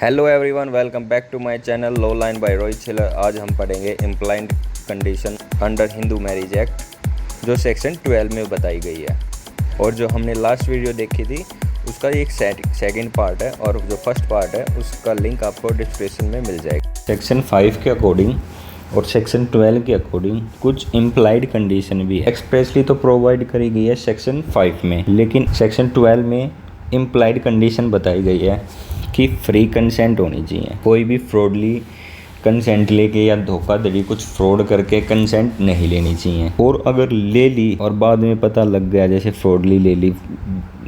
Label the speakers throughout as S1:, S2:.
S1: Hello everyone, welcome back to my channel law line by Rohit Chhillar. आज हम पढ़ेंगे implied condition under Hindu marriage act जो section 12 में बताई गई है। और जो हमने लास्ट वीडियो देखी थी उसका एक सेकंड पार्ट है और जो फर्स्ट पार्ट है उसका लिंक आपको डिस्क्रिप्शन में मिल जाएगा। सेक्शन 5 के अकॉर्डिंग और सेक्शन 12 के अकॉर्डिंग कुछ इम्प्लाइड कंडीशन भी है। एक्सप्रेसली तो प्रोवाइड करी गई है सेक्शन 5 में, लेकिन सेक्शन 12 में इम्प्लाइड कंडीशन बताई गई है कि फ्री कंसेंट होनी चाहिए। कोई भी फ्रॉडली कंसेंट लेके या धोखाधड़ी कुछ फ्रॉड करके कंसेंट नहीं लेनी चाहिए। और अगर ले ली और बाद में पता लग गया, जैसे फ्रॉडली ले ली,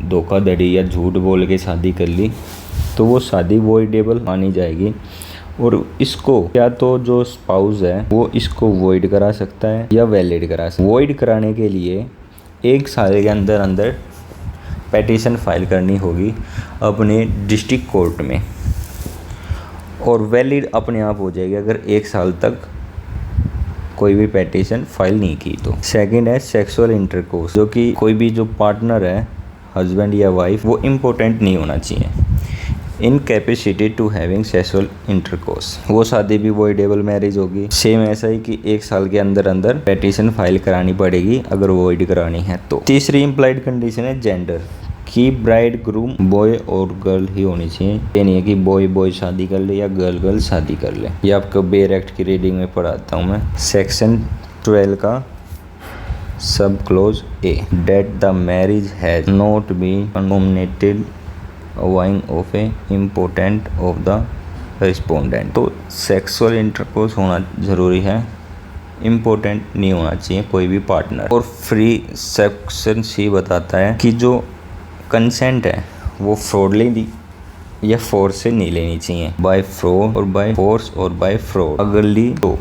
S1: धोखाधड़ी या झूठ बोल के शादी कर ली, तो वो शादी वॉइडेबल मानी जाएगी। और इसको या तो जो स्पाउस है वो इसको वॉइड करा सकता है या वैलिड करा सकता है। वॉइड कराने के लिए 1 साल के अंदर अंदर पेटिशन फाइल करनी होगी अपने डिस्ट्रिक्ट कोर्ट में, और वैलिड अपने आप हो जाएगी अगर 1 साल तक कोई भी पेटिशन फाइल नहीं की तो। सेकंड है सेक्सुअल इंटरकोर्स, जो कि कोई भी जो पार्टनर है, हस्बैंड या वाइफ, वो इम्पोर्टेंट नहीं होना चाहिए। Incapacity to having sexual intercourse, वो शादी भी वॉइडेबल मैरिज होगी। सेम ऐसा ही कि 1 साल के अंदर अंदर पेटिशन फाइल करानी पड़ेगी अगर वॉइड करानी है तो। तीसरी इम्प्लाइड कंडीशन है जेंडर, कि ब्राइड ग्रूम बॉय और गर्ल ही होनी चाहिए। ये नहीं है कि बॉय बॉय शादी कर ले या गर्ल गर्ल शादी कर ले। ये आपको बेयर एक्ट की रीडिंग में पढ़ाता हूँ मैं। सेक्शन 12 का sub clause a, that the marriage has not been nominated owing of a important of the respondent. तो सेक्सुअल इंटरकोर्स होना ज़रूरी है, इम्पोर्टेंट नहीं होना चाहिए कोई भी पार्टनर। और फ्री सेक्शन सी बताता है कि जो कंसेंट है वो फ्रॉडली या फोर्स से नहीं लेनी चाहिए। बाय फ्रॉड और बाय फोर्स और बाय फ्रॉड अगर ली तो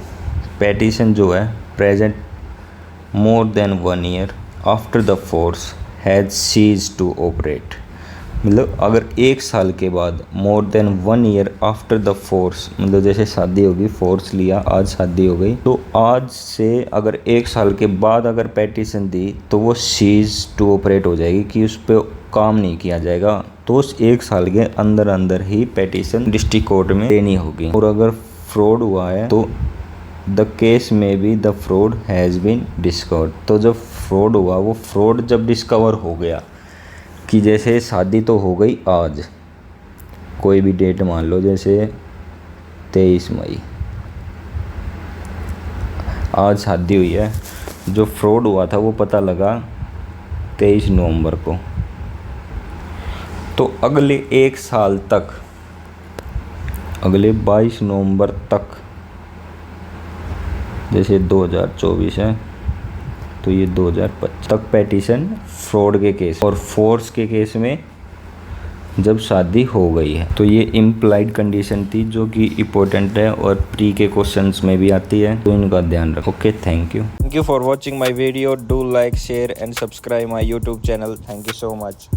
S1: पेटिशन जो है present more than 1 year after the force has ceased to operate. मतलब अगर 1 साल के बाद more than 1 year after the force, मतलब जैसे शादी होगी, फोर्स लिया, आज शादी हो गई, तो आज से अगर 1 साल के बाद अगर पेटिशन दी तो वो सीज टू ऑपरेट हो जाएगी, कि उस पर काम नहीं किया जाएगा। तो उस 1 साल के अंदर अंदर ही पेटिशन डिस्ट्रिक्ट कोर्ट में देनी होगी। और अगर फ्रॉड हुआ है तो द केस में भी the fraud has been discovered. तो जब फ्रॉड हुआ, वो फ्रॉड जब डिस्कवर हो गया, कि जैसे शादी तो हो गई आज, कोई भी डेट मान लो, जैसे 23 मई, आज शादी हुई है, जो फ्रॉड हुआ था वो पता लगा 23 नवंबर को, तो अगले 1 साल तक, अगले 22 नवंबर तक, जैसे 2024 है तो ये 2025 तक पेटिशन फ्रॉड के केस और फोर्स के केस में जब शादी हो गई है। तो ये इम्प्लाइड कंडीशन थी जो कि इम्पोर्टेंट है और प्री के क्वेश्चंस में भी आती है, तो इनका ध्यान रखो। Okay, thank you for watching my video. Do like, share and subscribe my YouTube channel. Thank you so much.